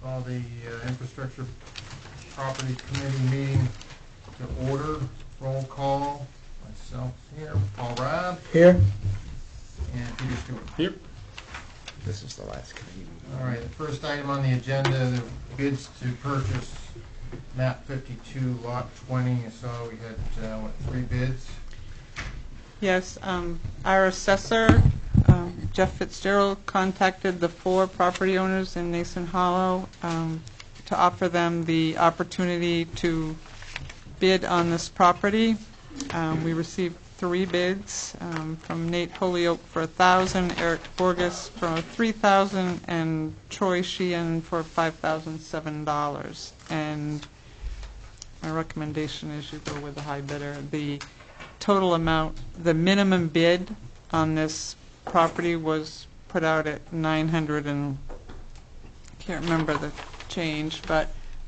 Call the Infrastructure Property Committee meeting to order. Roll call. Myself here, Paul Rabb. Here. And Peter Stewart. Here. This is the last committee meeting. All right, the first item on the agenda, the bids to purchase map 52, lot 20. You saw we had, 3 bids? Yes, our assessor, Jeff Fitzgerald, contacted the 4 property owners in Nason Hollow to offer them the opportunity to bid on this property. We received 3 bids from Nate Holyoke for $1,000, Eric Borges for $3,000, and Troy Sheehan for $5,007. And my recommendation is you go with the high bidder. The total amount, the minimum bid on this property was put out at 900 and can't remember the change, but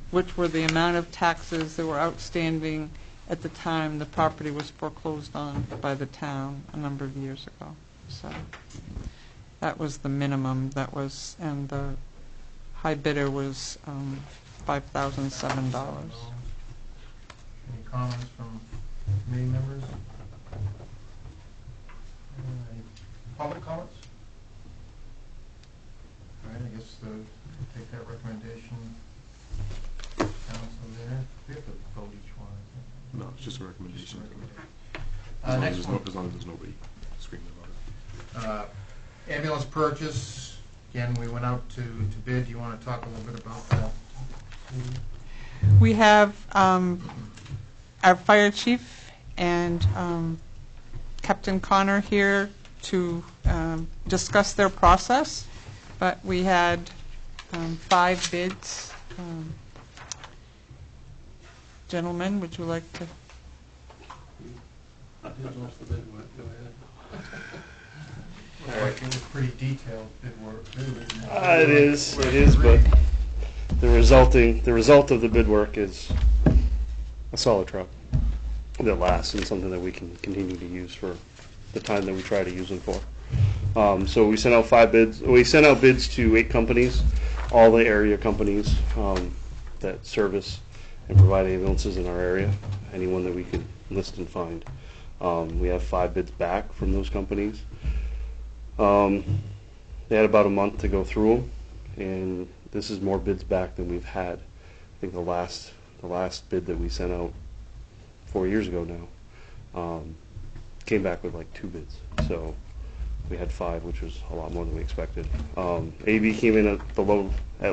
which were the amount of taxes that were outstanding at the time the property was foreclosed on by the town a number of years ago. So that was the minimum that was, and the high bidder was $5,007. Any comments from committee members? Any public comments? All right, I guess take that recommendation. Council there. We have to vote each one, I think. No, it's just a recommendation. Next one. As long as there's nobody screaming about it. Ambulance purchase. Again, we went out to bid. Do you want to talk a little bit about that? We have our fire chief and Captain Connor here to discuss their process, but we had 5 bids. Gentlemen, would you like to? It was pretty detailed bid work. It is, but the result of the bid work is a solid truck that lasts and something that we can continue to use for the time that we try to use them for. So we sent out 5 bids. We sent out bids to 8 companies, all the area companies that service and provide ambulances in our area, anyone that we could list and find. We have 5 bids back from those companies. They had about a month to go through them, and this is more bids back than we've had. I think the last bid that we sent out 4 years ago now came back with like 2 bids. So we had 5, which was a lot more than we expected. AB came in at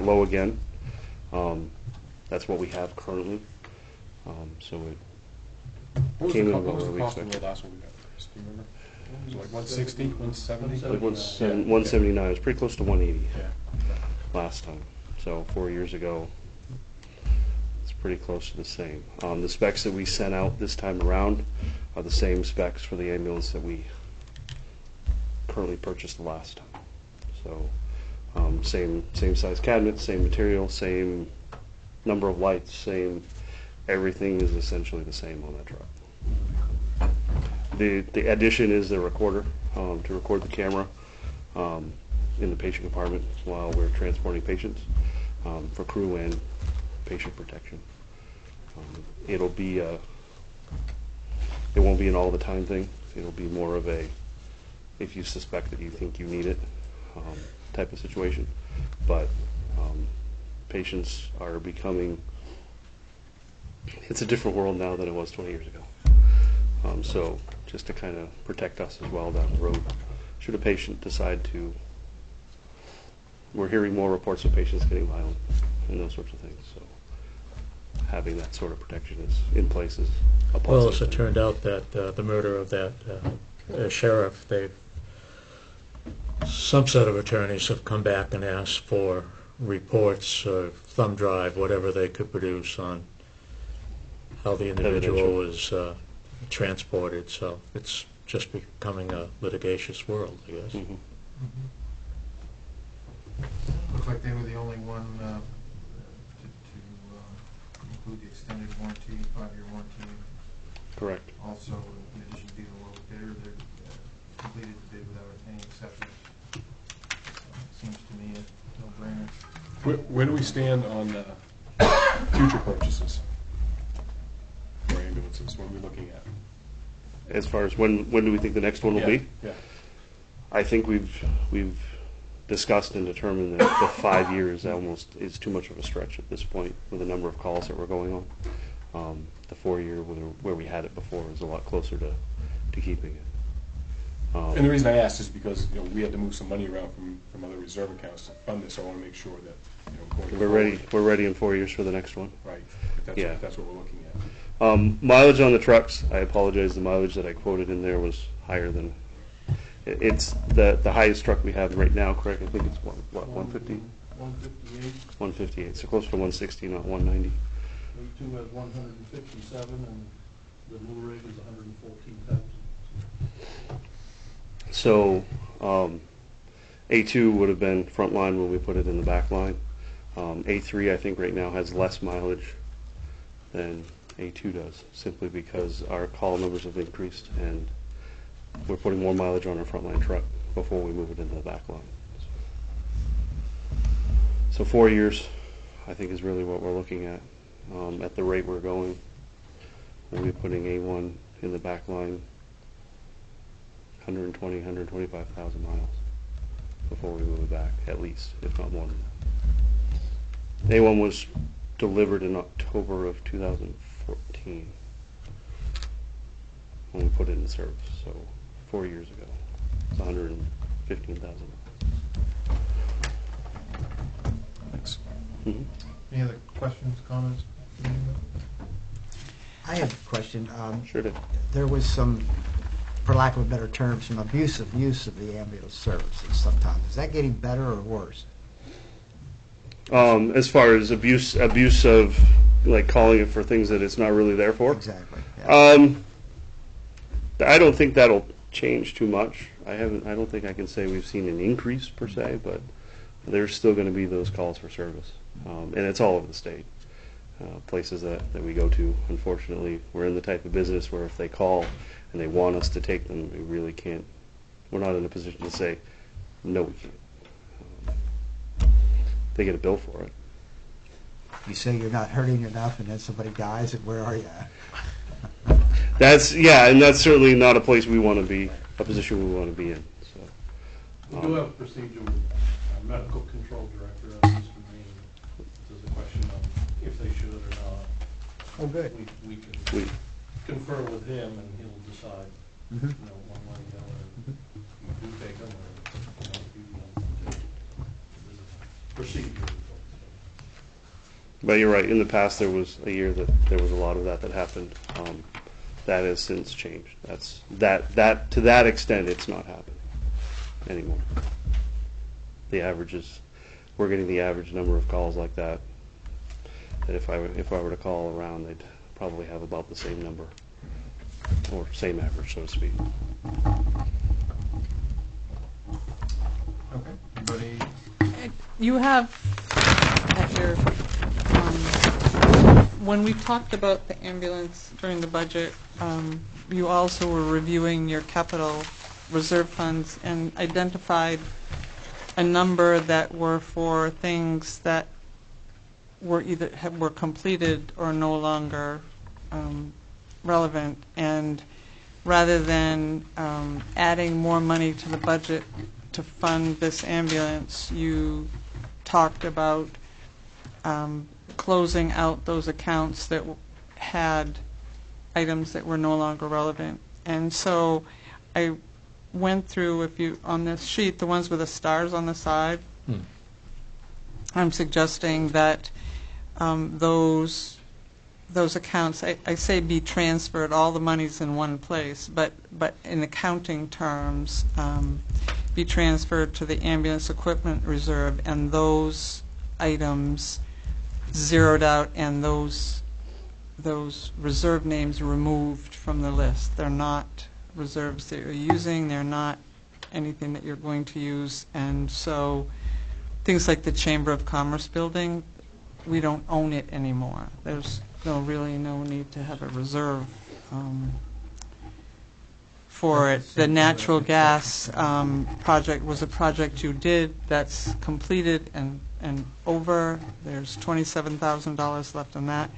low again. That's what we have currently. So it came in about where we expected. The last one we got? Do you remember? It was like 160, 170? Like 179. It was pretty close to 180 Yeah. last time. So 4 years ago, it's pretty close to the same. The specs that we sent out this time around are the same specs for the ambulance that we currently purchased the last time. So same size cabinet, same material, same number of lights, same everything is essentially the same on that truck. The addition is the recorder to record the camera in the patient compartment while we're transporting patients for crew and patient protection. It won't be an all the time thing. It'll be more of a if you suspect that you think you need it type of situation. But patients are becoming, it's a different world now than it was 20 years ago. So just to kind of protect us as well down the road, should a patient decide to, we're hearing more reports of patients getting violent and those sorts of things. So having that sort of protection is in place is a positive. Well, as it turned out that the murder of that sheriff, some set of attorneys have come back and asked for reports or thumb drive, whatever they could produce on how the individual was transported. So it's just becoming a litigious world, I guess. Mm-hmm. Looks like they were the only one to include the extended warranty, 5-year warranty. Correct. Also, in addition to being the low bidder, they completed the bid without any exceptions. seems to me a no-brainer. Where do we stand on future purchases for ambulances? What are we looking at? As far as when do we think the next one will be? Yeah. I think we've discussed and determined that the 5 years almost is too much of a stretch at this point with the number of calls that were going on. The 4 year where we had it before was a lot closer to keeping it. And the reason I asked is because we had to move some money around from other reserve accounts to fund this. So I want to make sure that going forward, We're ready in 4 years for the next one. Right. Yeah. If that's what we're looking at. Mileage on the trucks, I apologize, the mileage that I quoted in there was higher than, it's the highest truck we have right now, correct? I think it's what 150? 158, 158, so close to 160, not 190. A2 has 157, and the new rig is 114,000. So A2 would have been front line when we put it in the back line. A3 I think right now has less mileage than A2 does, simply because our call numbers have increased and we're putting more mileage on our frontline truck before we move it into the back line. So 4 years I think is really what we're looking at. At the rate we're going, we'll be putting A1 in the back line 120, 125,000 miles before we move it back, at least, if not more than that. A1 was delivered in October of 2014 when we put it in service, so 4 years ago. It's 115,000 miles. Thanks. Mm-hmm. Any other questions, comments? I have a question. Sure did. There was some, for lack of a better term, some abusive use of the ambulance services sometimes. Is that getting better or worse? As far as abuse of like calling it for things that it's not really there for. Exactly. Yeah. I don't think that'll change too much. I don't think I can say we've seen an increase per se, but there's still going to be those calls for service, and it's all over the state. Places that we go to, unfortunately, we're in the type of business where if they call and they want us to take them, we really can't. We're not in a position to say no, we can't. They get a bill for it. You say you're not hurting enough, and then somebody dies, and where are you at? And that's certainly not a place we want to be, a position we want to be in. So, We do have a procedure with our medical control director at Eastern Maine. There's a question of if they should or not. Oh, good. We can confer with him, and he'll decide, Mm-hmm. one way or the other. You do take them, or if you don't take them. There's a procedure. but you're right. In the past, there was a year that there was a lot of that happened. That has since changed. That to that extent, it's not happening anymore. The averages, we're getting the average number of calls like that. That if I were to call around, they'd probably have about the same number, or same average, so to speak. Okay, anybody? You have at your, when we talked about the ambulance during the budget, you also were reviewing your capital reserve funds and identified a number that were for things that were either were completed or no longer relevant. And rather than adding more money to the budget to fund this ambulance, you talked about closing out those accounts that had items that were no longer relevant. And so I went through, if you on this sheet, the ones with the stars on the side. I'm suggesting that those accounts, I say be transferred, all the money's in one place, but in accounting terms, be transferred to the ambulance equipment reserve, and those items zeroed out, and those reserve names removed from the list. They're not reserves that you're using, they're not anything that you're going to use, and so things like the Chamber of Commerce building, we don't own it anymore. There's really no need to have a reserve for it. The natural gas project was a project you did that's completed and over. There's $27,000 left on that.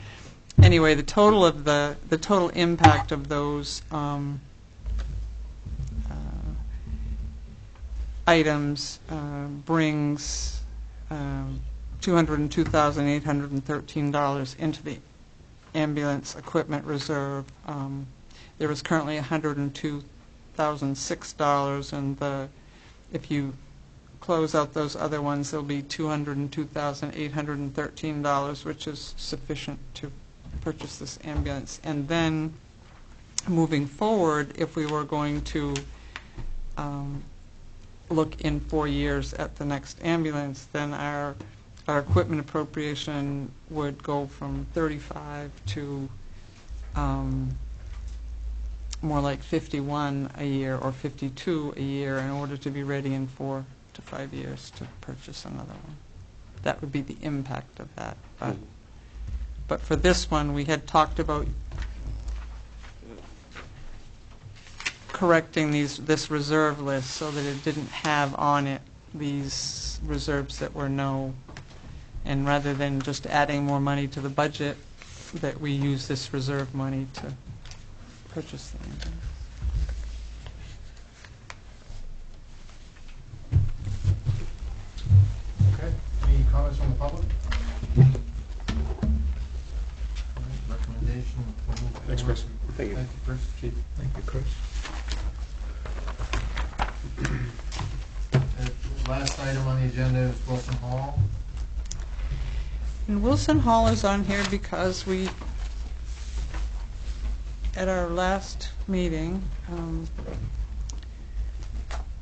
Anyway, the total of the total impact of those items brings $202,813 into the ambulance equipment reserve. There is currently $102,006, and if you close out those other ones, there'll be $202,813, which is sufficient to purchase this ambulance. And then, moving forward, if we were going to look in 4 years at the next ambulance, then our equipment appropriation would go from 35 to more like 51 a year or 52 a year in order to be ready in 4 to 5 years to purchase another one. That would be the impact of that. But for this one, we had talked about correcting this reserve list so that it didn't have on it these reserves that were no, and rather than just adding more money to the budget, that we use this reserve money to purchase the ambulance. Okay, any comments from the public? Recommendation. Thanks, Chris. Thank you. Thank you, Chris. Chief. Thank you, Chris. Last item on the agenda is Wilson Hall. And Wilson Hall is on here because we, at our last meeting,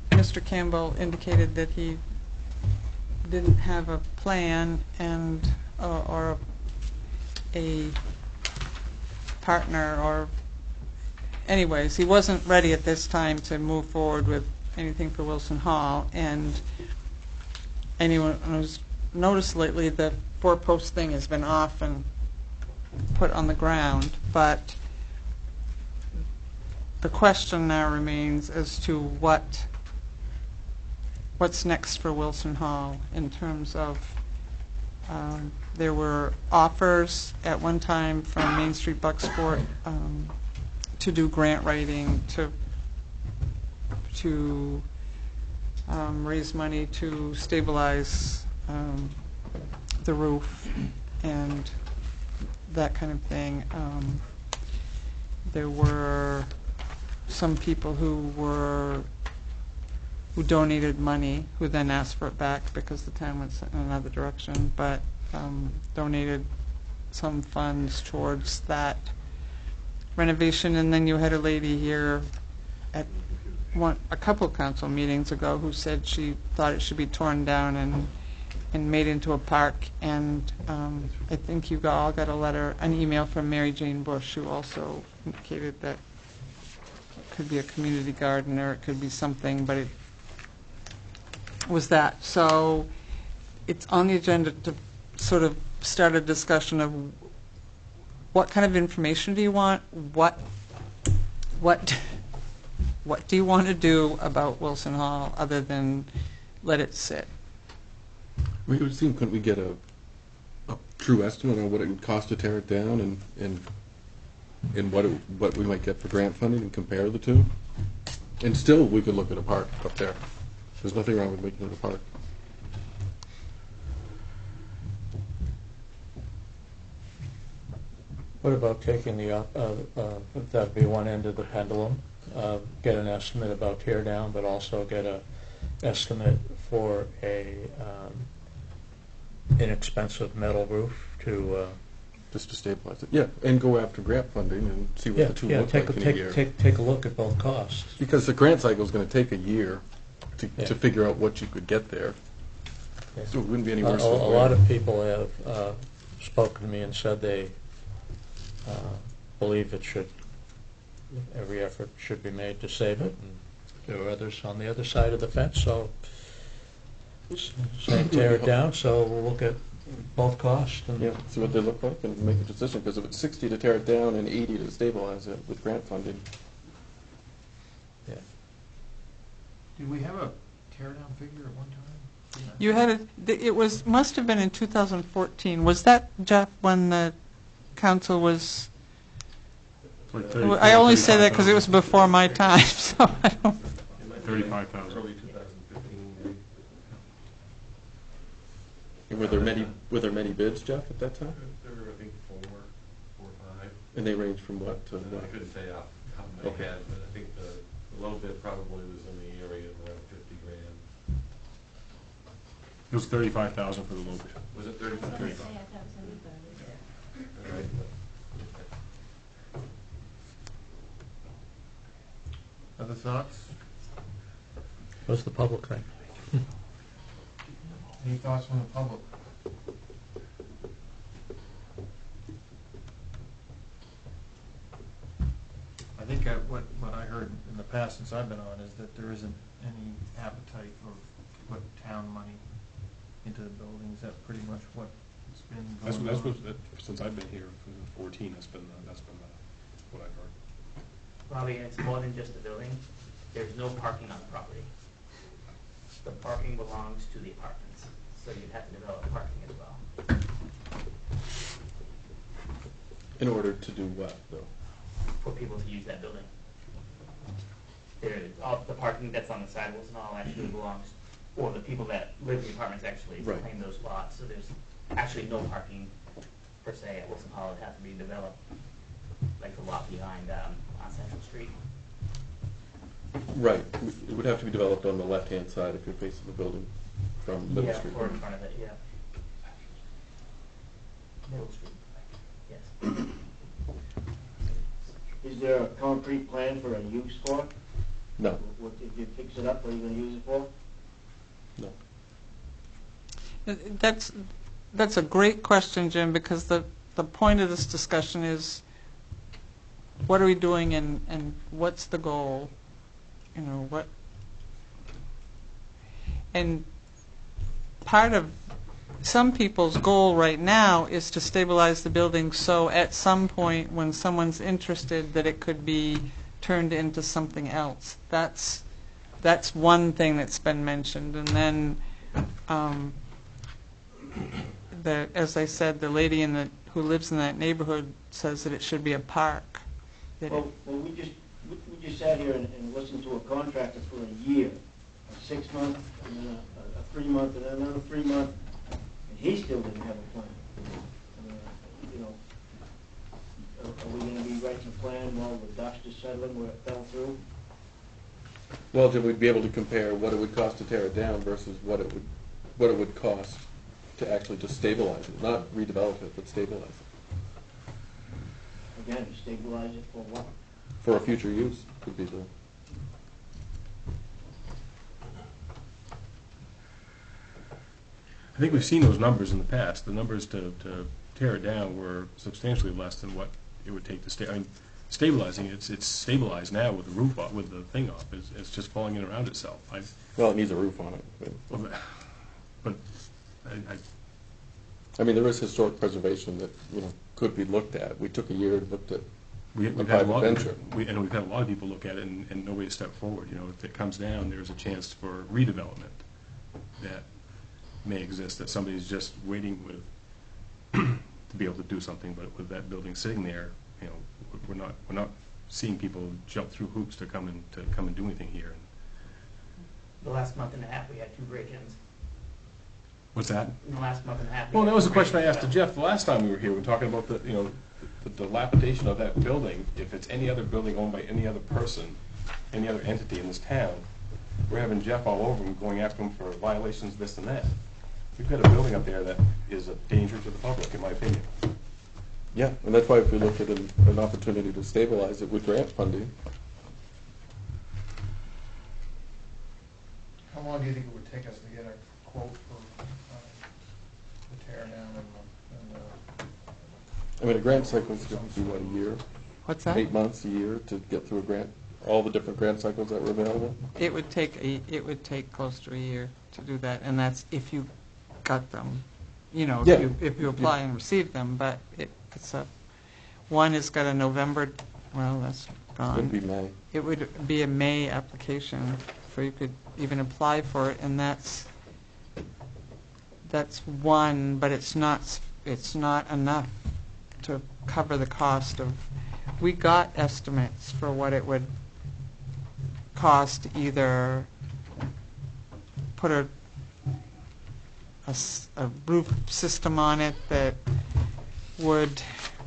Mr. Campbell indicated that he didn't have a plan and or a partner, or anyways, he wasn't ready at this time to move forward with anything for Wilson Hall. And anyone who's noticed lately, the four-post thing has been off and put on the ground, but the question now remains as to what's next for Wilson Hall in terms of there were offers at one time from Main Street Bucksport to do grant writing to raise money to stabilize the roof and that kind of thing. There were some people who donated money, who then asked for it back because the town went in another direction, but donated some funds towards that renovation. And then you had a lady here at a couple of council meetings ago who said she thought it should be torn down and made into a park. And I think you all got an email from Mary Jane Bush, who also indicated that it could be a community garden or it could be something, but it was that. So it's on the agenda to sort of start a discussion of what kind of information do you want, what do you want to do about Wilson Hall other than let it sit? It would seem, couldn't we get a true estimate on what it would cost to tear it down and what we might get for grant funding and compare the two? And still, we could look at a park up there. There's nothing wrong with making it a park. What about taking that'd be one end of the pendulum, get an estimate about tear down, but also get a estimate for a inexpensive metal roof to Just to stabilize it. Yeah, and go after grant funding and see what the two look like in a year. take a look at both costs. Because the grant cycle is going to take a year Yeah. to figure out what you could get there. Yeah. So it wouldn't be any A worse than lot of people have spoken to me and said they believe every effort should be made to save it, and there are others on the other side of the fence, so saying tear it down, so we'll look at both costs. And Yeah, see what they look like and make a decision, because if it's 60 to tear it down and 80 to stabilize it with grant funding, Did we have a tear down figure at one time? You had it was, must have been in 2014. Was that, Jeff, when the council was, I only say that because it was before my time, so I don't. 35,000. Early 2015. And were there many bids, Jeff, at that time? There were, I think, four or five. And they ranged from what to I what? couldn't say off the top of my Okay. head, but I think the low bid probably was in the area of around 50 grand. It was 35,000 for the low bid. Was it 35? All right. Other thoughts? What's the public think? Any thoughts from the public? I think what I heard in the past since I've been on is that there isn't any appetite for to put town money into the building. Is that pretty much what's been That's going on? what, since I've been here, for 14, that's been what I've heard. Robbie, and it's more than just the building. There's no parking on the property. The parking belongs to the apartments, so you'd have to develop parking as well. In order to do what, though? For people to use that building. All the parking that's on the sidewalks and all actually belongs, or the people that live in the apartments actually Right. claim those lots. So there's actually no parking per se at Wilson Hall. It'd have to be developed, like the lot behind on Central Street. Right. It would have to be developed on the left-hand side if you're facing the building from Middle Street. Or in front of it, yeah. Middle Street, yes. Is there a concrete plan for a use for it? No, If you fix it up, what are you gonna use it for? no. That's a great question, Jim, because the point of this discussion is, what are we doing and what's the goal? You know, what, and part of some people's goal right now is to stabilize the building so at some point when someone's interested that it could be turned into something else. That's one thing that's been mentioned. And then, as I said, the lady who lives in that neighborhood says that it should be a park. That Well, we just sat here and listened to a contractor for a year, a 6 month, and then a 3 month, and then another 3 month, and he still didn't have a plan. You know, are we gonna be writing a plan while the dust is settling where it fell through? Well, Jim, we'd be able to compare what it would cost to tear it down versus what it would cost to actually just stabilize it, not redevelop it, but stabilize it. Again, stabilize it for what? For a future use could be the, I think we've seen those numbers in the past. The numbers to tear it down were substantially less than what it would take to stay. I mean, stabilizing it's stabilized now with the roof off, with the thing off. It's just falling in around itself. well, it needs a roof on it. But I mean, there is historic preservation that, could be looked at. We took a year and looked at we've had a private lot. venture. We've had a lot of people look at it, and nobody stepped forward. If it comes down, there's a chance for redevelopment that may exist. That somebody's just waiting with to be able to do something. But with that building sitting there, we're not seeing people jump through hoops to come and do anything here. The last month and a half, we had 2 break-ins. What's that? In the last month and a half. Well, that was the question I asked to Jeff the last time we were here. We were talking about the dilapidation of that building. If it's any other building owned by any other person, any other entity in this town, we're having Jeff all over him, going after him for violations, this and that. We've got a building up there that is a danger to the public, in my opinion. Yeah, and that's why if we look at an opportunity to stabilize it with grant funding, How long do you think it would take us to get a quote for the tear down I mean, a grant cycle is going to be, what, a year? What's that? 8 months, a year to get through a grant, all the different grant cycles that were available? It would take close to a year to do that, and that's if you got them, Yeah. if you apply and receive them. But one has got a November. Well, that's It's gone. going to be May. It would be a May application. or you could even apply for it, and that's one, but it's not enough to cover the cost of. We got estimates for what it would cost to either put a roof system on it that would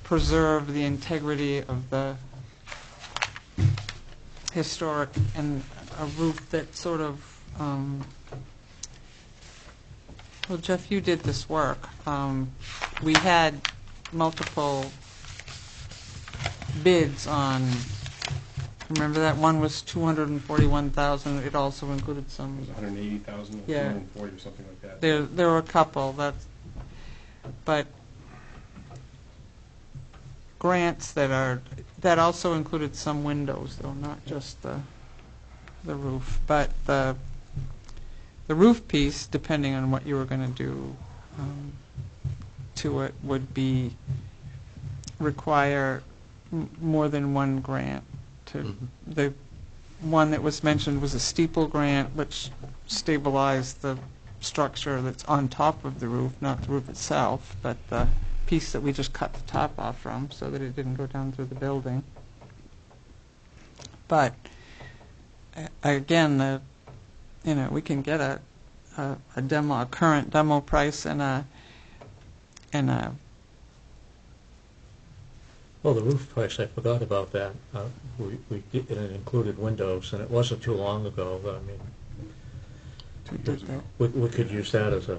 preserve the integrity of the historic, and a roof that sort of, well, Jeff, you did this work. We had multiple bids on, remember that one was $241,000. It also included It some, was 180,000 or Yeah. 240 or something like that. there were a couple, but grants that also included some windows, though, not just the roof. But the roof piece, depending on what you were going to do to it, would require more than one grant. The one that was mentioned was a steeple grant, which stabilized the structure that's on top of the roof, not the roof itself, but the piece that we just cut the top off from so that it didn't go down through the building. Again, we can get a current demo price and a Well, the roof price, I forgot about that. It included windows, and it wasn't too long ago. I mean, we did that we could use that as a,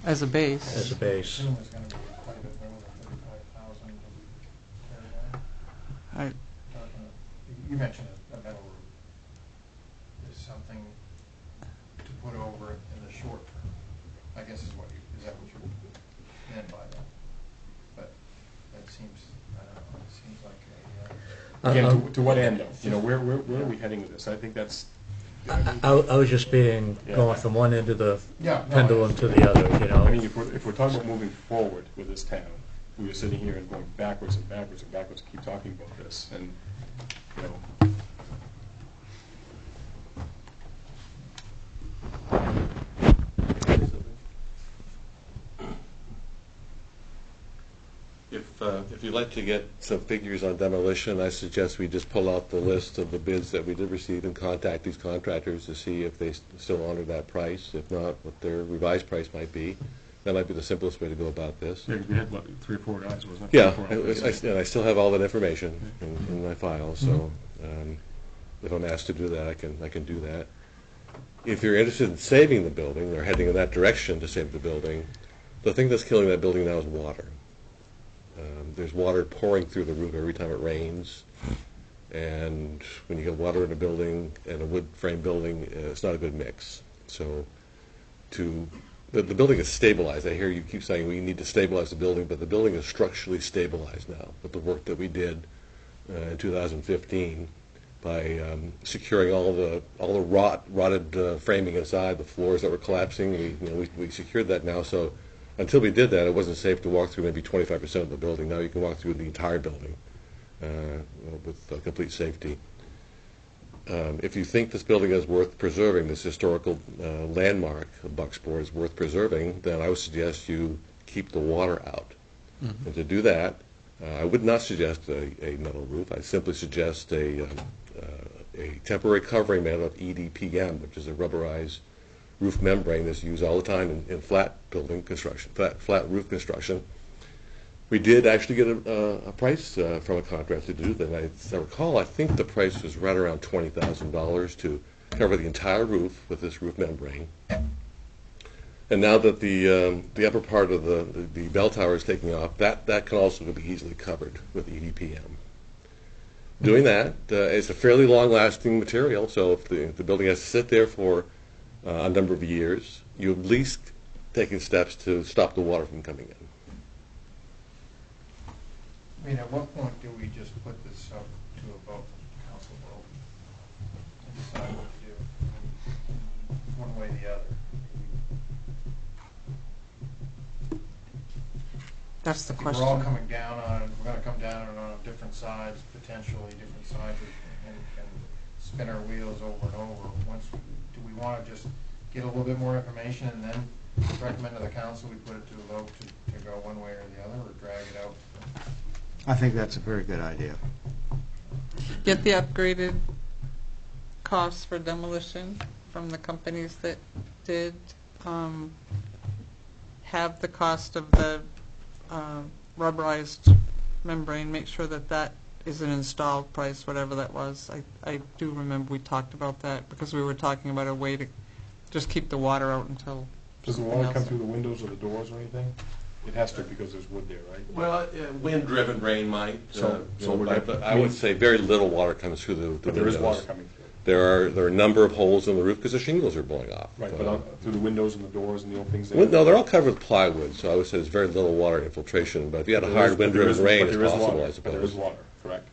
as a base. as a base. assume it's gonna be quite a bit more than 35,000 to tear down. You mentioned a metal roof. Is something to put over it in the short term, I guess is what is that what you meant by that? But that seems, I don't know, it seems like Again, to what end, though? Where are we heading with this? I think that's. I was just going from one end of the pendulum to the other, I mean, if we're talking about moving forward with this town, we were sitting here and going backwards and backwards and backwards to keep talking about this, and, If you'd like to get some figures on demolition, I suggest we just pull out the list of the bids that we did receive and contact these contractors to see if they still honor that price. If not, what their revised price might be. That might be the simplest way to go about this. Yeah, 'cause we had, 3 or 4 guys, wasn't it? Yeah, 3 or 4 and I still have all that information in my file, so if I'm asked to do that, I can do that. If you're interested in saving the building, or heading in that direction to save the building, the thing that's killing that building now is water. There's water pouring through the roof every time it rains, and when you get water in a building, and a wood frame building, it's not a good mix. So the building is stabilized. I hear you keep saying we need to stabilize the building, but the building is structurally stabilized now with the work that we did in 2015 by securing all the rotted framing inside, the floors that were collapsing. We secured that now. So until we did that, it wasn't safe to walk through maybe 25% of the building. Now you can walk through the entire building with complete safety. If you think this building is worth preserving, this historical landmark of Bucksport is worth preserving, then I would suggest you keep the water out. And to do that, I would not suggest a metal roof. I simply suggest a temporary covering made of EDPM, which is a rubberized roof membrane that's used all the time in flat building construction, flat roof construction. We did actually get a price from a contractor to do that. As I recall, I think the price was right around $20,000 to cover the entire roof with this roof membrane. And now that the upper part of the bell tower is taking off, that can also be easily covered with EDPM. Doing that, it's a fairly long-lasting material, so if the building has to sit there for a number of years, you've at least taken steps to stop the water from coming in. I mean, at what point do we just put this up to a vote, council vote, and decide what to do, one way or the other? That's the If question. we're all coming down on, we're gonna come down on different sides, potentially different sides, and spin our wheels over and over. Do we want to just get a little bit more information and then recommend to the council we put it to a vote to go one way or the other, or drag it out? I think that's a very good idea. Get the upgraded costs for demolition from the companies that did have the cost of the rubberized membrane, make sure that that is an installed price, whatever that was. I do remember we talked about that because we were talking about a way to just keep the water out until. Does the water come through the windows or the doors or anything? It has to because there's wood there, right? Well, wind-driven rain might. Would that but I would say very little water comes through the But there is windows. water coming through. There are a number of holes in the roof because the shingles are blowing off. Right, but through the windows and the doors and the openings there? No, they're all covered with plywood, so I would say there's very little water infiltration. But if you had a hard wind-driven rain, it's possible, I suppose. But there is water, correct?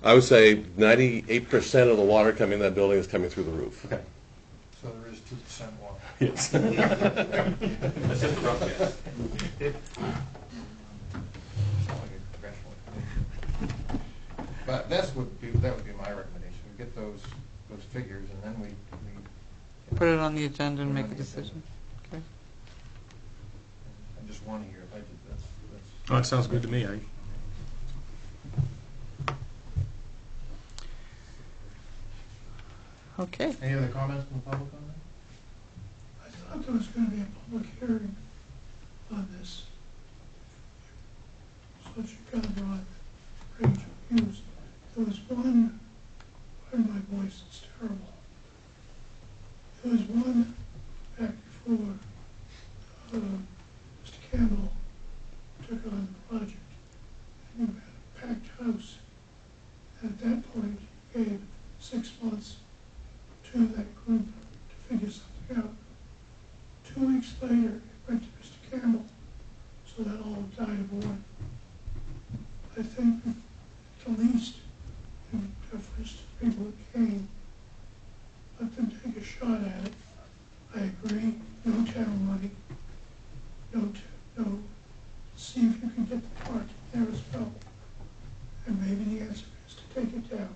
I would say 98% of the water coming in that building is coming through the roof. Okay. So there is 2% water. Yes. That's just a rough guess. But that would be my recommendation. We get those figures, and then we Put it on the agenda and Put it make on a the decision. Okay. I just want to hear if I did that's Oh, that sounds good to me. Okay. Any other comments from the public on that? I thought there was going to be a public hearing on this. Such a kind of broad range of views. There was one, pardon my voice, it's terrible. There was one back before Mr. Campbell took on the project. And you had a packed house. And at that point, you gave 6 months to that group to figure something out. 2 weeks later, it went to Mr. Campbell, so that all died aboard. I think at the least, in deference to the people that came, let them take a shot at it. I agree, no town money, no, see if you can get the parking there as well. And maybe the answer is to take it down.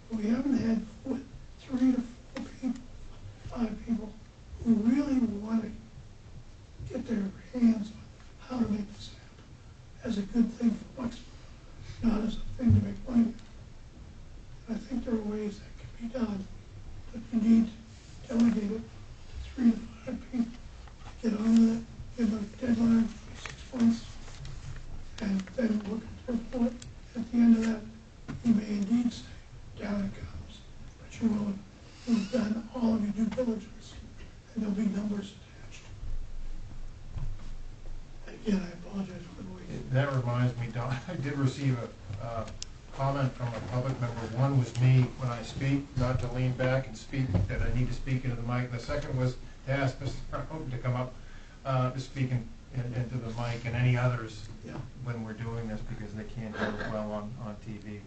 But we haven't had 3 to 4 people, 5 people who really want to get their hands on how to make this happen as a good thing for Bucksboro, not as a thing to make money with. I think there are ways that can be done, but we need to delegate it to 3 to 5 people to get on that, give them a deadline for 6 months, and then look at the report. At the end of that, you may indeed say, down it comes, but you will have done all of your due diligence, and there'll be numbers attached. Again, I apologize for the wait. That reminds me, Don, I did receive a comment from a public member. One was me when I speak, not to lean back and speak, that I need to speak into the mic. The second was to ask Mr. Houghton to come up to speak into the mic, and any others when we're doing this, because they can't hear it well on TV.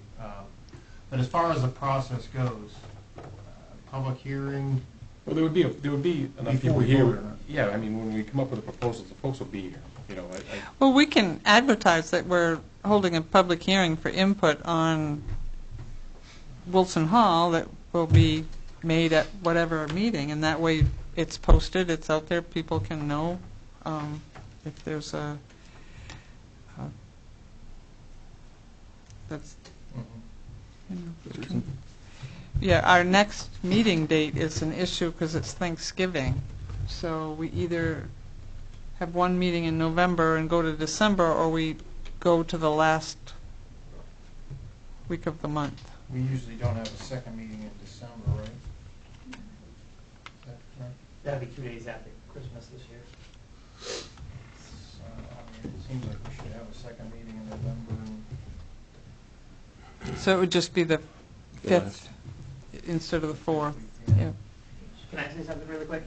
But as far as the process goes, public hearing. Well, there would be enough Before people we here. vote on it. Yeah, I mean, when we come up with the proposals, the folks will be here. You know, Well, we can advertise that we're holding a public hearing for input on Wilson Hall that will be made at whatever meeting, and that way it's posted, it's out there, people can know if there's a, that's, you know, we can- yeah, our next meeting date is an issue because it's Thanksgiving, so we either have one meeting in November and go to December, or we go to the last week of the month. We usually don't have a second meeting in December, right? Is that correct? That'd be 2 days after Christmas this year. So, I mean, it seems like we should have a second meeting in November. So it would just be the 5th instead of the 4th. Yeah. Can I say something really quick?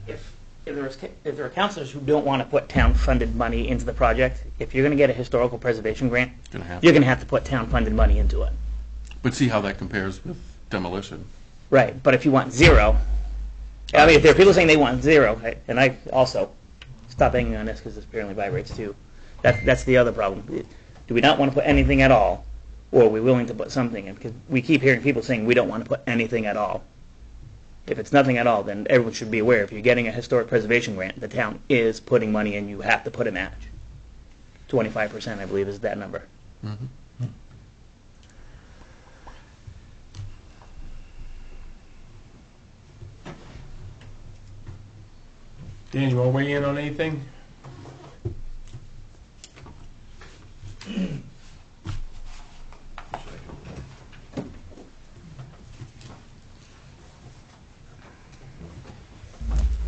If there are counselors who don't want to put town-funded money into the project, if you're going to get a historical preservation grant, you're going to have to put town-funded money into it. But see how that compares with demolition. Right, but if you want 0, I mean, if there are people saying they want 0, and I also stop banging on this because this apparently vibrates too. That's the other problem. Do we not want to put anything at all, or are we willing to put something in? Because we keep hearing people saying we don't want to put anything at all. If it's nothing at all, then everyone should be aware, if you're getting a historic preservation grant, the town is putting money in, you have to put a match. 25%, I believe, is that number. Dan, you want to weigh in on anything?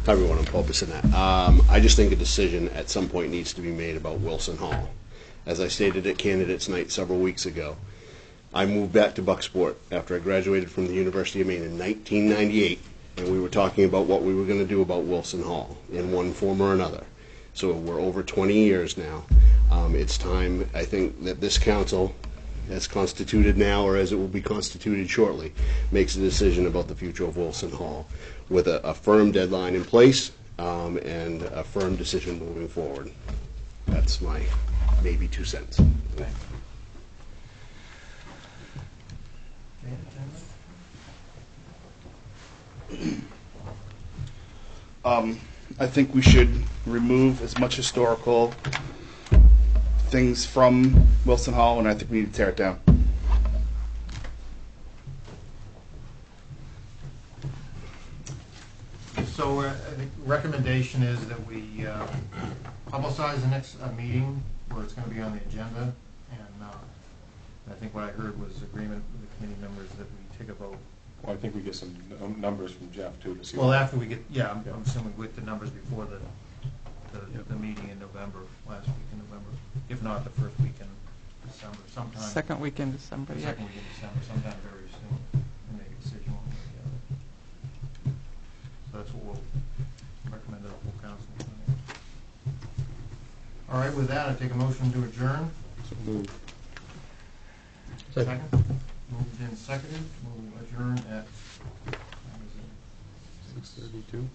Hi everyone, I'm Paul Bissonnette. I just think a decision at some point needs to be made about Wilson Hall. As I stated at Candidates Night several weeks ago, I moved back to Bucksport after I graduated from the University of Maine in 1998, and we were talking about what we were going to do about Wilson Hall in one form or another. So we're over 20 years now. It's time, I think, that this council, as constituted now or as it will be constituted shortly, makes a decision about the future of Wilson Hall with a firm deadline in place and a firm decision moving forward. That's my maybe 2 cents. I think we should remove as much historical things from Wilson Hall, and I think we need to tear it down. So I think recommendation is that we publicize the next meeting where it's going to be on the agenda, and I think what I heard was agreement with the committee members that we take a vote. Well, I think we get some numbers from Jeff too to see. Well, after we get, I'm assuming with the numbers before the meeting in November, last week in November, if not the first week in December, sometime. Second week in December, yeah. Second week in December, sometime very soon, and make a decision one way or the other. So that's what we'll recommend to the full council. All right, with that, I take a motion to adjourn. So moved. Second. Moved and seconded. We'll adjourn at 6:32. 32.